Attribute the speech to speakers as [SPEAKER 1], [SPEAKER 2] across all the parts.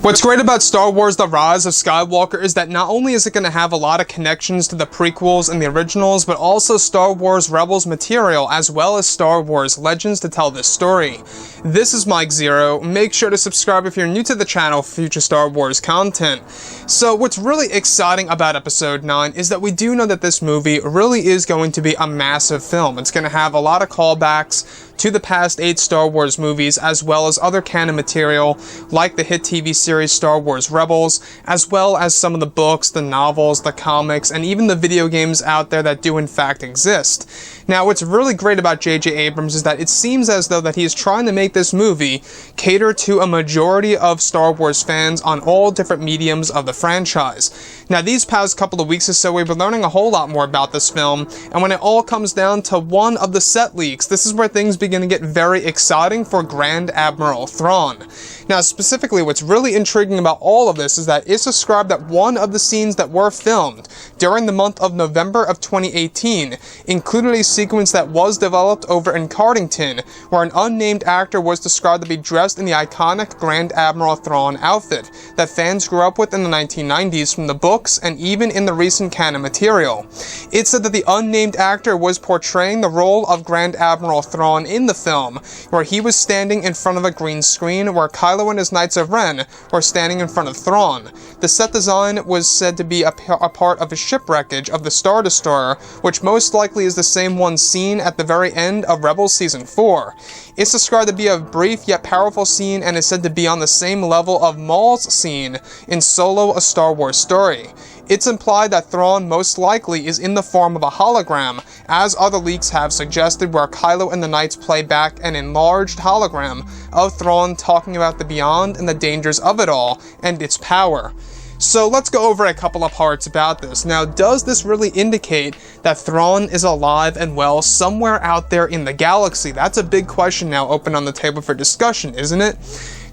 [SPEAKER 1] What's great about Star Wars The Rise of Skywalker is that not only is it going to have a lot of connections to the prequels and the originals, but also Star Wars Rebels material, as well as Star Wars Legends to tell this story. This is Mike Zero. Make sure to subscribe if you're new to the channel for future Star Wars content. So what's really exciting about Episode 9 is that we do know that this movie really is going to be a massive film. It's going to have a lot of callbacks to the past 8 Star Wars movies, as well as other canon material like the hit TV series Star Wars Rebels, as well as some of the books, the novels, the comics, and even the video games out there that do in fact exist. Now, what's really great about J.J. Abrams is that it seems as though that he is trying to make this movie cater to a majority of Star Wars fans on all different mediums of the franchise. Now, these past couple of weeks or so, we've been learning a whole lot more about this film, and when it all comes down to one of the set leaks, this is where things begin to get very exciting for Grand Admiral Thrawn. Now, specifically, what's really intriguing about all of this is that it's described that one of the scenes that were filmed during the month of November of 2018 included a sequence that was developed over in Cardington, where an unnamed actor was described to be dressed in the iconic Grand Admiral Thrawn outfit that fans grew up with in the 1990s from the books and even in the recent canon material. It said that the unnamed actor was portraying the role of Grand Admiral Thrawn in the film, where he was standing in front of a green screen where Kylo and his Knights of Ren were standing in front of Thrawn. The set design was said to be a part of a shipwreckage of the Star Destroyer, which most likely is the same one seen at the very end of Rebels Season 4. It's described to be a brief yet powerful scene and is said to be on the same level of Maul's scene in Solo: A Star Wars Story. It's implied that Thrawn most likely is in the form of a hologram, as other leaks have suggested, where Kylo and the Knights play back an enlarged hologram of Thrawn talking about the beyond and the dangers of it all and its power. So let's go over a couple of parts about this. Now, does this really indicate that Thrawn is alive and well somewhere out there in the galaxy? That's a big question now open on the table for discussion, isn't it?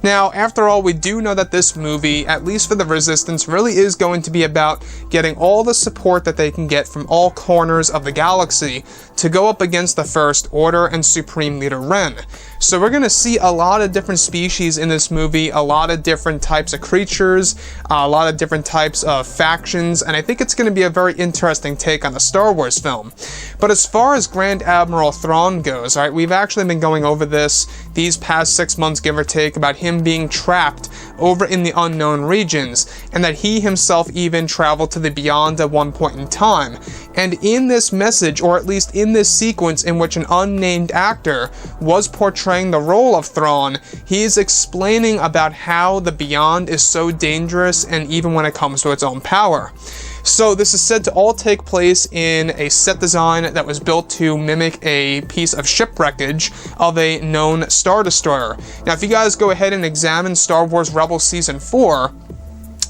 [SPEAKER 1] Now, after all, we do know that this movie, at least for the Resistance, really is going to be about getting all the support that they can get from all corners of the galaxy to go up against the First Order and Supreme Leader Ren. So we're going to see a lot of different species in this movie, a lot of different types of creatures, a lot of different types of factions, and I think it's going to be a very interesting take on a Star Wars film. But as far as Grand Admiral Thrawn goes, right, we've actually been going over this these past 6 months, give or take, about him being trapped over in the unknown regions, and that he himself even traveled to the beyond at one point in time. And in this message, or at least in this sequence in which an unnamed actor was portraying the role of Thrawn, he is explaining about how the beyond is so dangerous, and even when it comes to its own power. So this is said to all take place in a set design that was built to mimic a piece of shipwreckage of a known Star Destroyer. Now, if you guys go ahead and examine Star Wars Rebels Season 4,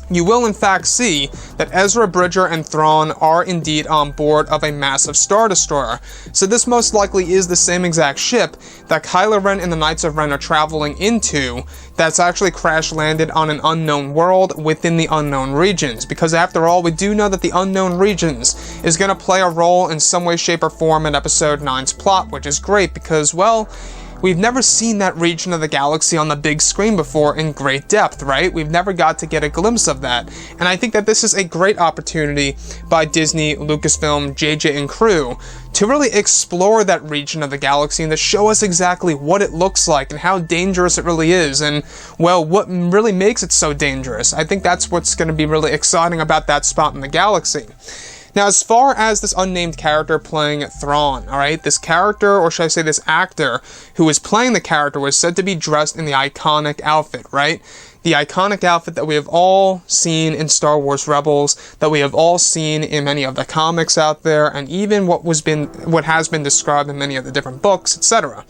[SPEAKER 1] you will in fact see that Ezra Bridger and Thrawn are indeed on board of a massive Star Destroyer. So this most likely is the same exact ship that Kylo Ren and the Knights of Ren are traveling into, that's actually crash-landed on an unknown world within the unknown regions. Because after all, we do know that the unknown regions is going to play a role in some way, shape, or form in Episode 9's plot, which is great because, well, we've never seen that region of the galaxy on the big screen before in great depth, right? We've never got to get a glimpse of that. And I think that this is a great opportunity by Disney, Lucasfilm, JJ, and crew to really explore that region of the galaxy and to show us exactly what it looks like and how dangerous it really is and, well, what really makes it so dangerous. I think that's what's going to be really exciting about that spot in the galaxy. Now, as far as this unnamed character playing Thrawn, alright, this character, or should I say this actor, who was playing the character was said to be dressed in the iconic outfit, right? The iconic outfit that we have all seen in Star Wars Rebels, that we have all seen in many of the comics out there, and even what has been described in many of the different books, etc.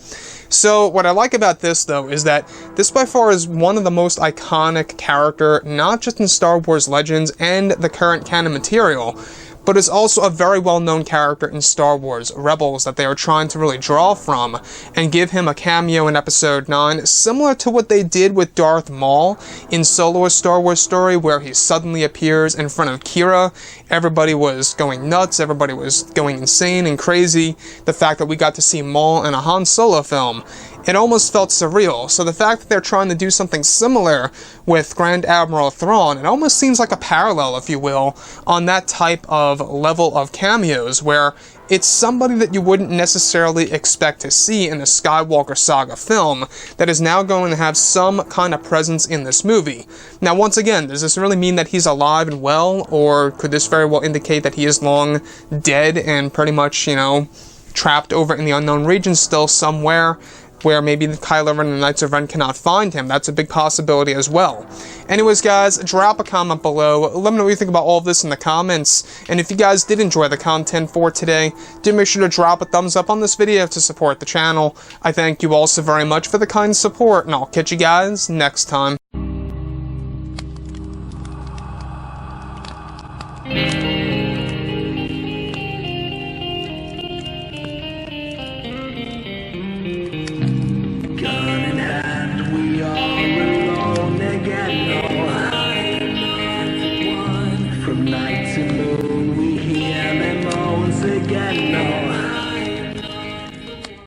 [SPEAKER 1] So, what I like about this, though, is that this by far is one of the most iconic character, not just in Star Wars Legends and the current canon material, but is also a very well-known character in Star Wars Rebels that they are trying to really draw from and give him a cameo in Episode 9, similar to what they did with Darth Maul in Solo: A Star Wars Story, where he suddenly appears in front of Kira. Everybody was going nuts, everybody was going insane and crazy. The fact that we got to see Maul in a Han Solo film. it almost felt surreal. So the fact that they're trying to do something similar with Grand Admiral Thrawn, it almost seems like a parallel, if you will, on that type of level of cameos, where it's somebody that you wouldn't necessarily expect to see in a Skywalker saga film that is now going to have some kind of presence in this movie. Now, once again, does this really mean that he's alive and well, or could this very well indicate that he is long dead and pretty much, you know, trapped over in the unknown region still somewhere, where maybe the Kylo Ren and the Knights of Ren cannot find him? That's a big possibility as well. Anyways, guys, drop a comment below. Let me know what you think about all of this in the comments. And if you guys did enjoy the content for today, do make sure to drop a thumbs up on this video to support the channel. I thank you all so very much for the kind support, and I'll catch you guys next time.